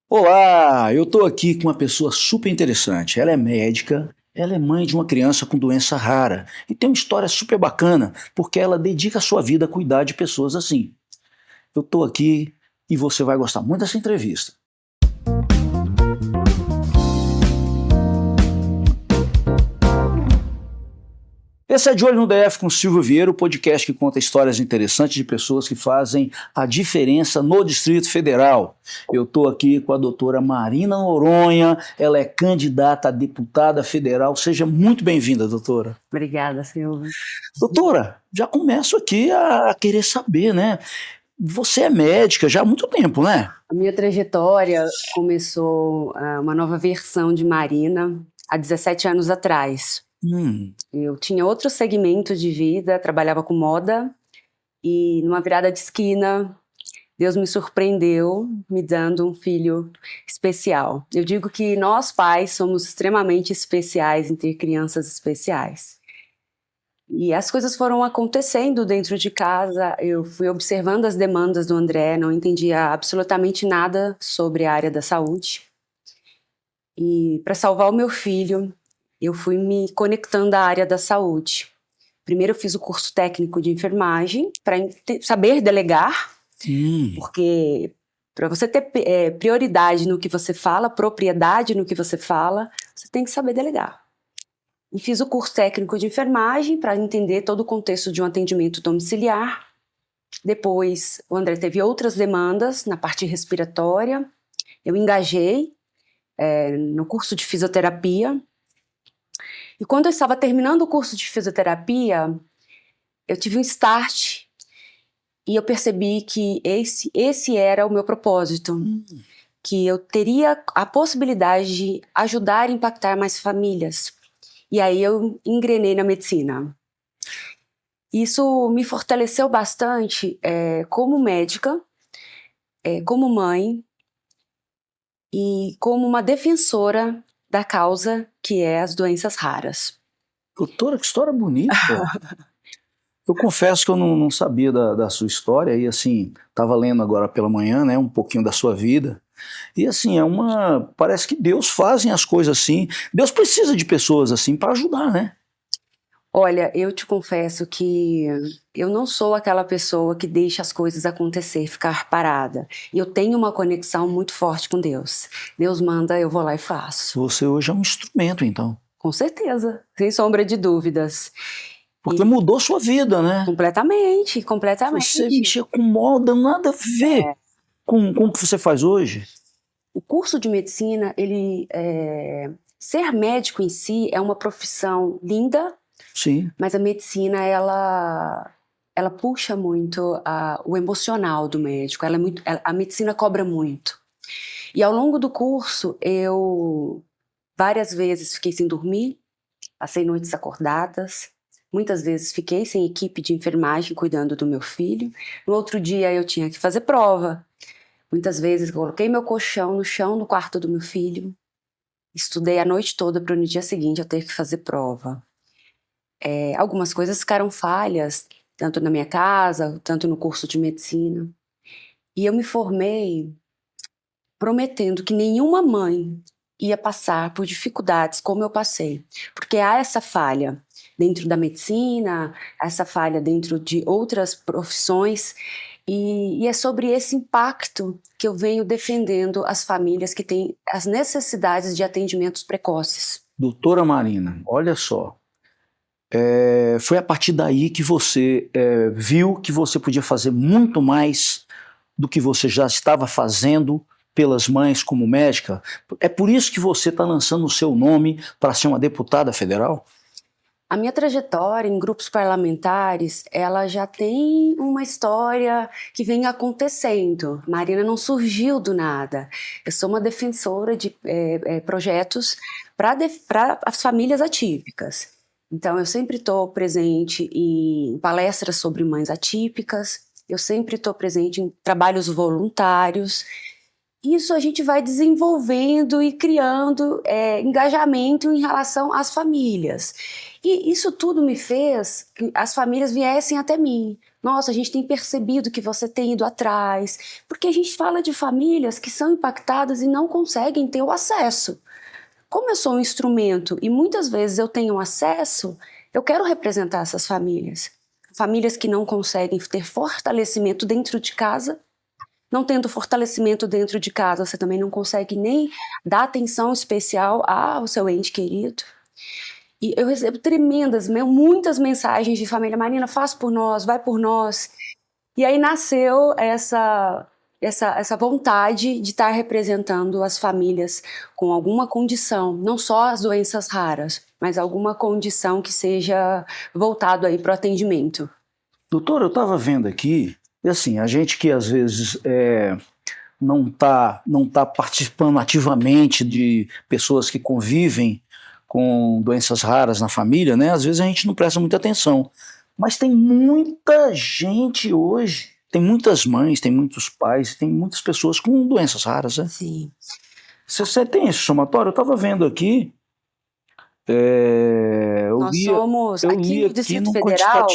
Olá, eu estou aqui com uma pessoa super interessante. Ela é médica, ela é mãe de uma criança com doença rara e tem uma história super bacana porque ela dedica a sua vida a cuidar de pessoas assim. Eu estou aqui e você vai gostar muito dessa entrevista. Esse é De Olho no DF com Silvio Vieira, o podcast que conta histórias interessantes de pessoas que fazem a diferença no Distrito Federal. Eu estou aqui com a doutora Marina Noronha, ela é candidata a deputada federal. Seja muito bem-vinda, doutora. Obrigada, Silvio. Doutora, já começo aqui a querer saber, né? Você é médica já há muito tempo, né? A minha trajetória começou uma nova versão de Marina há 17 anos atrás. Eu tinha outro segmento de vida, trabalhava com moda e numa virada de esquina, Deus me surpreendeu me dando um filho especial. Eu digo que nós pais somos extremamente especiais em ter crianças especiais. E as coisas foram acontecendo dentro de casa, eu fui observando as demandas do André, não entendia absolutamente nada sobre a área da saúde. E para salvar o meu filho, eu fui me conectando à área da saúde. Primeiro eu fiz o curso técnico de enfermagem para saber delegar, porque para você ter prioridade no que você fala, propriedade no que você fala, você tem que saber delegar. E fiz o curso técnico de enfermagem para entender todo o contexto de um atendimento domiciliar. Depois, o André teve outras demandas na parte respiratória. Eu engajei no curso de fisioterapia. E quando eu estava terminando o curso de fisioterapia, eu tive um start e eu percebi que esse era o meu propósito. Que eu teria a possibilidade de ajudar e impactar mais famílias. E aí eu engrenei na medicina. Isso me fortaleceu bastante como médica, como mãe e como uma defensora da causa que é as doenças raras. Doutora, que história bonita! Eu confesso que eu não sabia da sua história e assim, estava lendo agora pela manhã, né, um pouquinho da sua vida. E assim, parece que Deus fazem as coisas assim. Deus precisa de pessoas assim para ajudar, né? Olha, eu te confesso que eu não sou aquela pessoa que deixa as coisas acontecer, ficar parada. E eu tenho uma conexão muito forte com Deus. Deus manda, eu vou lá e faço. Você hoje é um instrumento, então. Com certeza, sem sombra de dúvidas. Porque mudou sua vida, né? Completamente. Você mexia com moda, nada a ver com o que você faz hoje. O curso de medicina, ser médico em si é uma profissão linda. Sim. Mas a medicina, ela puxa muito o emocional do médico. A medicina cobra muito. E ao longo do curso, eu várias vezes fiquei sem dormir, passei noites acordadas, muitas vezes fiquei sem equipe de enfermagem cuidando do meu filho. No outro dia eu tinha que fazer prova. Muitas vezes coloquei meu colchão no chão no quarto do meu filho, estudei a noite toda para no dia seguinte eu ter que fazer prova. Algumas coisas ficaram falhas, tanto na minha casa, tanto no curso de medicina. E eu me formei prometendo que nenhuma mãe ia passar por dificuldades como eu passei. Porque há essa falha dentro da medicina, essa falha dentro de outras profissões, e é sobre esse impacto que eu venho defendendo as famílias que têm as necessidades de atendimentos precoces. Doutora Marina, olha só. Foi a partir daí que você viu que você podia fazer muito mais do que você já estava fazendo pelas mães como médica? É por isso que você está lançando o seu nome para ser uma deputada federal? A minha trajetória em grupos parlamentares, ela já tem uma história que vem acontecendo. Marina não surgiu do nada. Eu sou uma defensora de projetos para as famílias atípicas. Então, eu sempre estou presente em palestras sobre mães atípicas, eu sempre estou presente em trabalhos voluntários, isso a gente vai desenvolvendo e criando engajamento em relação às famílias. E isso tudo me fez que as famílias viessem até mim. Nossa, a gente tem percebido que você tem ido atrás, porque a gente fala de famílias que são impactadas e não conseguem ter o acesso. Como eu sou um instrumento e muitas vezes eu tenho acesso, eu quero representar essas famílias. Famílias que não conseguem ter fortalecimento dentro de casa. Não tendo fortalecimento dentro de casa, você também não consegue nem dar atenção especial ao seu ente querido. E eu recebo muitas mensagens de família: Marina, faz por nós, vai por nós. E aí nasceu essa vontade de estar representando as famílias com alguma condição, não só as doenças raras, mas alguma condição que seja voltado aí para o atendimento. Doutora, eu estava vendo aqui, e assim, a gente que às vezes não tá participando ativamente de pessoas que convivem com doenças raras na família, né? Às vezes a gente não presta muita atenção. Mas tem muita gente hoje, tem muitas mães, tem muitos pais, tem muitas pessoas com doenças raras, né? Sim. Você tem esse somatório? Eu estava vendo aqui. Nós somos, aqui no Distrito Federal,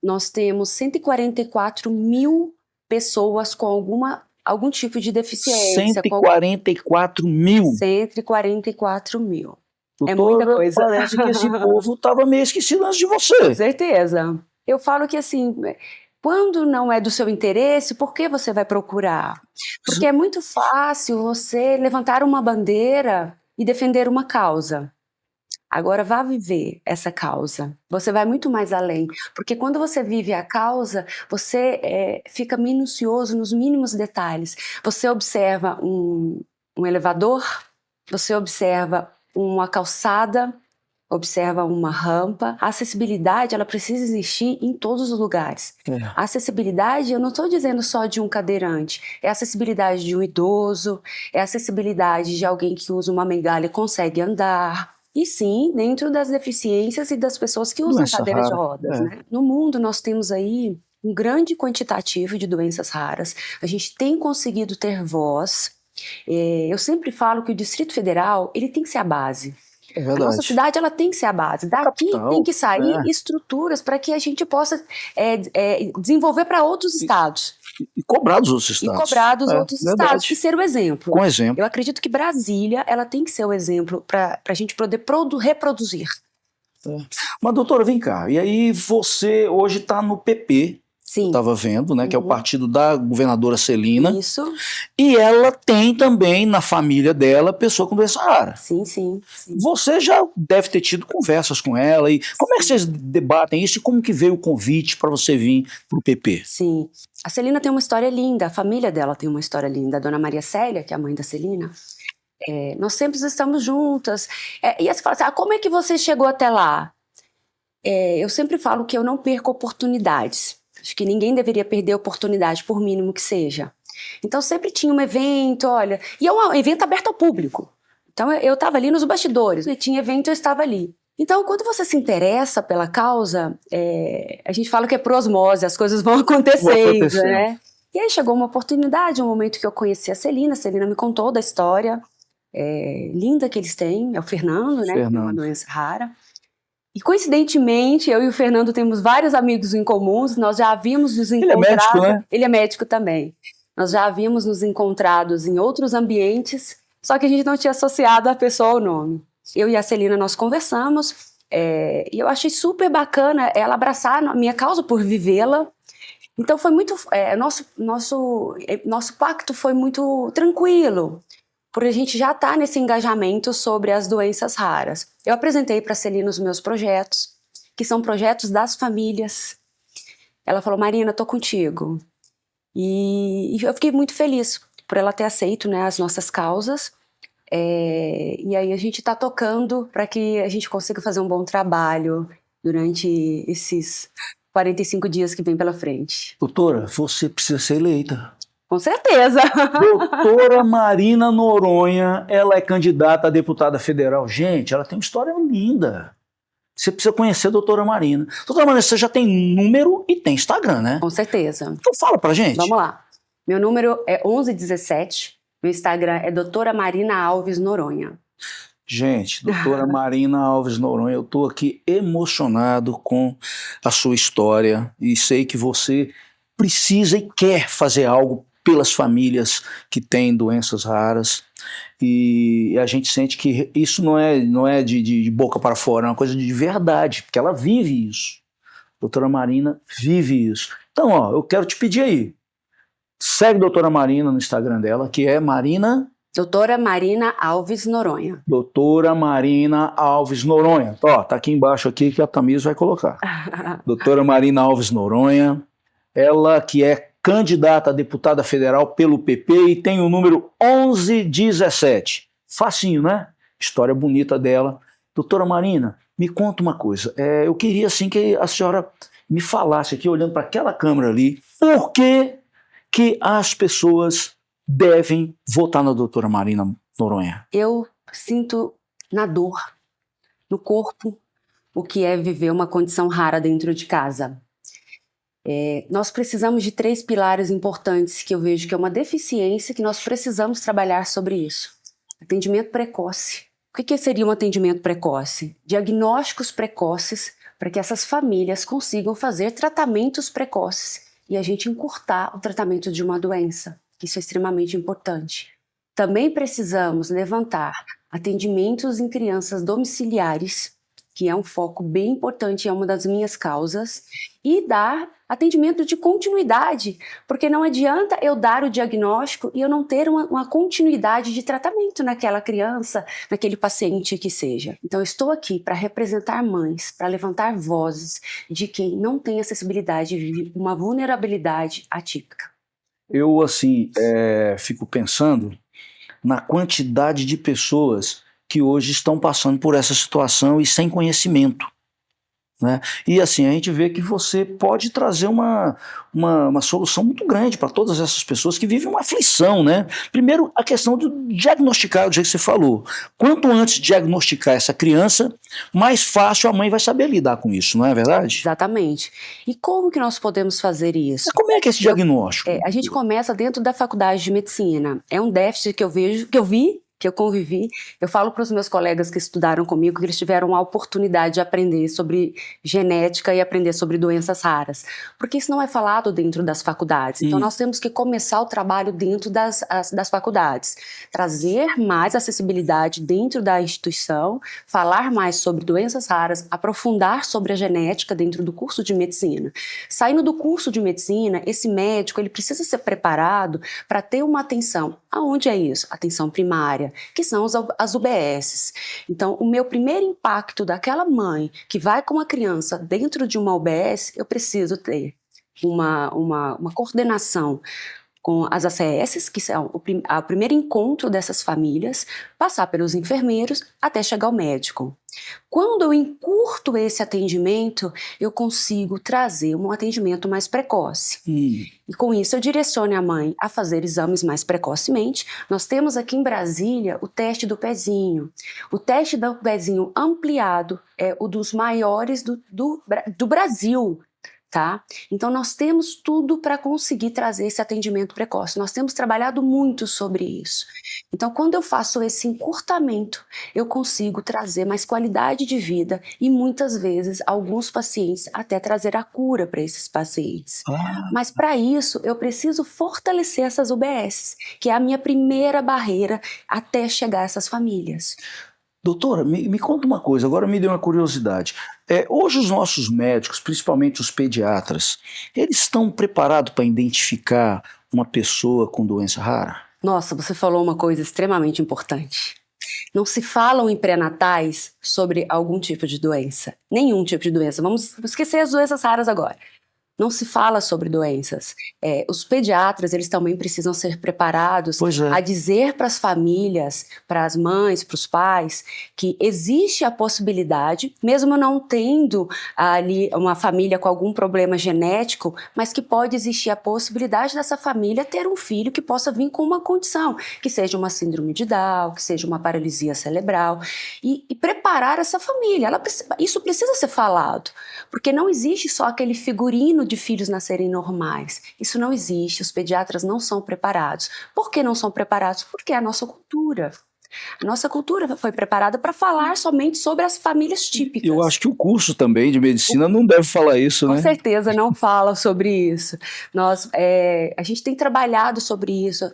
nós temos 144 mil pessoas com algum tipo de deficiência. 144 mil? 144 mil. Doutora, é muita coisa. Parece que esse povo estava meio esquecido antes de você. Com certeza. Eu falo que assim, quando não é do seu interesse, por que você vai procurar? Porque é muito fácil você levantar uma bandeira e defender uma causa. Agora vá viver essa causa. Você vai muito mais além. Porque quando você vive a causa, você fica minucioso nos mínimos detalhes. Você observa um elevador, você observa uma calçada, observa uma rampa. A acessibilidade, ela precisa existir em todos os lugares. A acessibilidade, eu não estou dizendo só de um cadeirante. É a acessibilidade de um idoso, é a acessibilidade de alguém que usa uma bengala e consegue andar. E sim, dentro das deficiências e das pessoas que usam cadeiras de rodas. Né? No mundo, nós temos aí um grande quantitativo de doenças raras. A gente tem conseguido ter voz. Eu sempre falo que o Distrito Federal, ele tem que ser a base. É verdade. A nossa cidade, ela tem que ser a base. Daqui tem que sair estruturas para que a gente possa desenvolver para outros estados. E cobrar dos outros estados. E cobrar dos outros estados. E ser o exemplo. Com exemplo. Eu acredito que Brasília, ela tem que ser o exemplo para a gente poder reproduzir. Mas, doutora, vem cá. E aí você hoje está no PP. Sim. Estava vendo, né? Que é o partido da governadora Celina. Isso. E ela tem também na família dela pessoa com doença rara. Sim. Você já deve ter tido conversas com ela. E como é que vocês debatem isso? E como que veio o convite para você vir para o PP? Sim. A Celina tem uma história linda. A família dela tem uma história linda. A dona Maria Célia, que é a mãe da Celina, nós sempre estamos juntas. E aí você fala assim, como é que você chegou até lá? Eu sempre falo que eu não perco oportunidades. Acho que ninguém deveria perder oportunidade, por mínimo que seja. Então sempre tinha um evento, olha, e é um evento aberto ao público. Então eu estava ali nos bastidores, e tinha evento, eu estava ali. Então quando você se interessa pela causa, a gente fala que é por osmose, as coisas vão acontecendo, né? E aí chegou uma oportunidade, um momento que eu conheci a Celina me contou da história linda que eles têm, é o Fernando, né? Que é uma doença rara. E coincidentemente, eu e o Fernando temos vários amigos em comuns, nós já havíamos nos encontrado... Ele é médico, né? Ele é médico também. Nós já havíamos nos encontrados em outros ambientes, só que a gente não tinha associado a pessoa ao nome. Eu e a Celina, nós conversamos, e eu achei super bacana ela abraçar a minha causa por vivê-la. Então foi muito... Nosso pacto foi muito tranquilo, por a gente já estar nesse engajamento sobre as doenças raras. Eu apresentei para a Celina os meus projetos, que são projetos das famílias. Ela falou, Marina, tô contigo. E eu fiquei muito feliz por ela ter aceito, né, as nossas causas. E aí a gente está tocando para que a gente consiga fazer um bom trabalho durante esses 45 dias que vem pela frente. Doutora, você precisa ser eleita. Com certeza. Doutora Marina Noronha, ela é candidata a deputada federal. Gente, ela tem uma história linda. Você precisa conhecer a doutora Marina. Doutora Marina, você já tem número e tem Instagram, né? Com certeza. Então fala pra gente. Vamos lá. Meu número é 1117 Meu Instagram é doutora Marina Alves Noronha. Gente, doutora Marina Alves Noronha, eu estou aqui emocionado com a sua história e sei que você precisa e quer fazer algo pelas famílias que têm doenças raras, e a gente sente que isso não é de boca para fora, é uma coisa de verdade, porque ela vive isso. Doutora Marina vive isso. Então, ó, eu quero te pedir aí, segue a doutora Marina no Instagram dela, que é Marina... Doutora Marina Alves Noronha. Doutora Marina Alves Noronha. Ó, tá aqui embaixo aqui que a Tamires vai colocar. Doutora Marina Alves Noronha, ela que é candidata a deputada federal pelo PP e tem o número 1117. Facinho, né? História bonita dela. Doutora Marina, me conta uma coisa. Eu queria assim que a senhora me falasse aqui, olhando para aquela câmera ali, por que as pessoas devem votar na doutora Marina Noronha? Eu sinto na dor, no corpo, o que é viver uma condição rara dentro de casa. Nós precisamos de 3 pilares importantes que eu vejo que é uma deficiência que nós precisamos trabalhar sobre isso. Atendimento precoce. O que seria um atendimento precoce? Diagnósticos precoces para que essas famílias consigam fazer tratamentos precoces e a gente encurtar o tratamento de uma doença. Isso é extremamente importante. Também precisamos levantar atendimentos em crianças domiciliares, que é um foco bem importante, é uma das minhas causas, e dar atendimento de continuidade, porque não adianta eu dar o diagnóstico e eu não ter uma continuidade de tratamento naquela criança, naquele paciente que seja. Então eu estou aqui para representar mães, para levantar vozes de quem não tem acessibilidade, vive uma vulnerabilidade atípica. Eu, assim, fico pensando na quantidade de pessoas que hoje estão passando por essa situação e sem conhecimento, né? E assim, a gente vê que você pode trazer uma solução muito grande para todas essas pessoas que vivem uma aflição, né? Primeiro, a questão de diagnosticar, do jeito que você falou. Quanto antes diagnosticar essa criança, mais fácil a mãe vai saber lidar com isso, não é verdade? Exatamente. E como que nós podemos fazer isso? Mas como é que é esse diagnóstico? A gente começa dentro da faculdade de medicina. É um déficit que eu vejo, que eu convivi. Eu falo para os meus colegas que estudaram comigo que eles tiveram a oportunidade de aprender sobre genética e aprender sobre doenças raras, porque isso não é falado dentro das faculdades. Então nós temos que começar o trabalho dentro das faculdades, trazer mais acessibilidade dentro da instituição, falar mais sobre doenças raras, aprofundar sobre a genética dentro do curso de medicina. Saindo do curso de medicina, esse médico ele precisa ser preparado para ter uma atenção. Aonde é isso? Atenção primária, que são as UBSs. Então, o meu primeiro impacto daquela mãe que vai com uma criança dentro de uma UBS, eu preciso ter uma coordenação com as ACS, que são o primeiro encontro dessas famílias, passar pelos enfermeiros até chegar ao médico. Quando eu encurto esse atendimento, eu consigo trazer um atendimento mais precoce. E com isso eu direciono a mãe a fazer exames mais precocemente. Nós temos aqui em Brasília o teste do pezinho. O teste do pezinho ampliado é o dos maiores do Brasil. Tá? Então nós temos tudo para conseguir trazer esse atendimento precoce. Nós temos trabalhado muito sobre isso. Então quando eu faço esse encurtamento, eu consigo trazer mais qualidade de vida e muitas vezes alguns pacientes até trazer a cura para esses pacientes. Mas para isso eu preciso fortalecer essas UBSs, que é a minha primeira barreira até chegar a essas famílias. Doutora, me conta uma coisa, agora me deu uma curiosidade. Hoje os nossos médicos, principalmente os pediatras, eles estão preparados para identificar uma pessoa com doença rara? Nossa, você falou uma coisa extremamente importante. Não se falam em pré-natais sobre algum tipo de doença, nenhum tipo de doença. Vamos esquecer as doenças raras agora. Não se fala sobre doenças. Os pediatras, eles também precisam ser preparados a dizer para as famílias, para as mães, para os pais, que existe a possibilidade, mesmo não tendo ali uma família com algum problema genético, mas que pode existir a possibilidade dessa família ter um filho que possa vir com uma condição, que seja uma síndrome de Down, que seja uma paralisia cerebral, e preparar essa família. Isso precisa ser falado, porque não existe só aquele figurino de filhos nascerem normais. Isso não existe, os pediatras não são preparados. Por que não são preparados? Porque é a nossa cultura. A nossa cultura foi preparada para falar somente sobre as famílias típicas. Eu acho que o curso também de medicina não deve falar isso, né? Com certeza não fala sobre isso. A gente tem trabalhado sobre isso,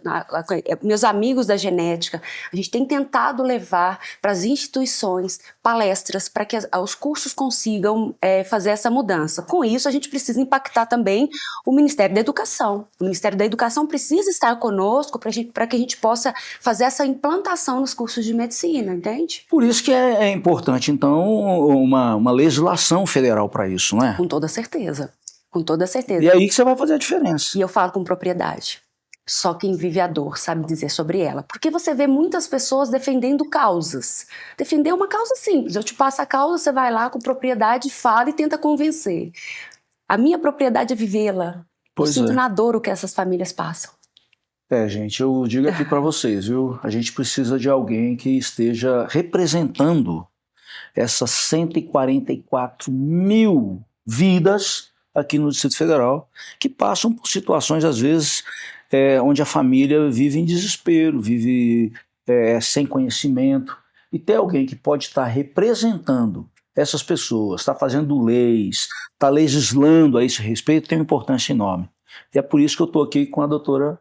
meus amigos da genética, a gente tem tentado levar para as instituições palestras para que os cursos consigam fazer essa mudança. Com isso, a gente precisa impactar também o Ministério da Educação. O Ministério da Educação precisa estar conosco para que a gente possa fazer essa implantação nos cursos de medicina, entende? Por isso que é importante, então, uma legislação federal para isso, não é? Com toda certeza. Com toda certeza. E é aí que você vai fazer a diferença. E eu falo com propriedade. Só quem vive a dor sabe dizer sobre ela. Porque você vê muitas pessoas defendendo causas. Defender uma causa simples. Eu te passo a causa, você vai lá com propriedade, fala e tenta convencer. A minha propriedade é vivê-la. Eu sinto na dor o que essas famílias passam. Gente, eu digo aqui para vocês, viu? A gente precisa de alguém que esteja representando essas 144 mil vidas aqui no Distrito Federal que passam por situações, às vezes, onde a família vive em desespero, vive sem conhecimento. E ter alguém que pode estar representando essas pessoas, está fazendo leis, está legislando a esse respeito, tem uma importância enorme. E é por isso que eu estou aqui com a doutora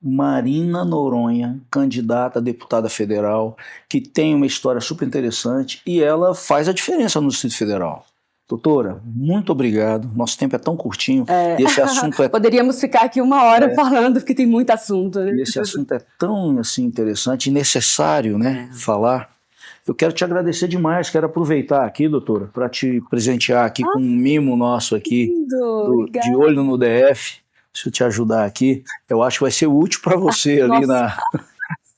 Marina Noronha, candidata a deputada federal, que tem uma história super interessante e ela faz a diferença no Distrito Federal. Doutora, muito obrigado. Nosso tempo é tão curtinho. E esse assunto Poderíamos ficar aqui uma hora falando, porque tem muito assunto. Né? E esse assunto é tão assim, interessante e necessário, né, falar. Eu quero te agradecer demais, quero aproveitar aqui, doutora, para te presentear aqui com um mimo nosso aqui, de olho no DF. Se eu te ajudar aqui, eu acho que vai ser útil para você ali na...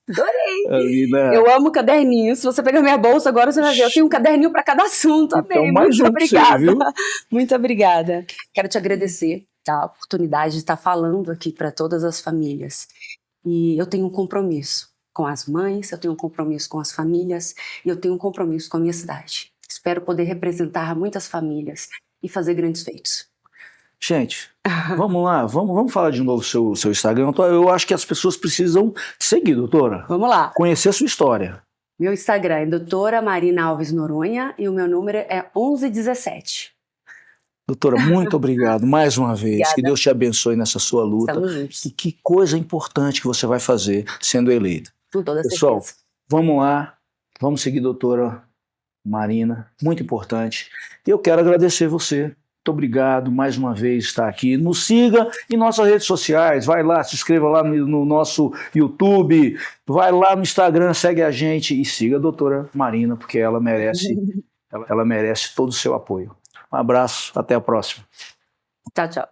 Adorei! Eu amo caderninhos. Se você pegar minha bolsa agora, você vai ver. Eu tenho um caderninho para cada assunto. Amei. Então, mais muito obrigada. Você, viu? Muito obrigada. Quero te agradecer a oportunidade de estar falando aqui para todas as famílias. E eu tenho um compromisso com as mães, eu tenho um compromisso com as famílias e eu tenho um compromisso com a minha cidade. Espero poder representar muitas famílias e fazer grandes feitos. Gente, vamos lá, vamos falar de novo o seu Instagram. Eu acho que as pessoas precisam te seguir, doutora. Vamos lá. Conhecer a sua história. Meu Instagram é doutora Marina Alves Noronha e o meu número é 1117. Doutora, muito obrigado mais uma vez. Obrigada. Que Deus te abençoe nessa sua luta. Estamos juntos. E que coisa importante que você vai fazer sendo eleita. Com toda Pessoal, certeza. vamos lá, vamos seguir a doutora Marina, muito importante. E eu quero agradecer você. Muito obrigado mais uma vez por estar aqui. Nos siga em nossas redes sociais. Vai lá, se inscreva lá no nosso YouTube. Vai lá no Instagram, segue a gente e siga a doutora Marina, porque ela merece todo o seu apoio. Um abraço, até a próxima. Tchau, tchau.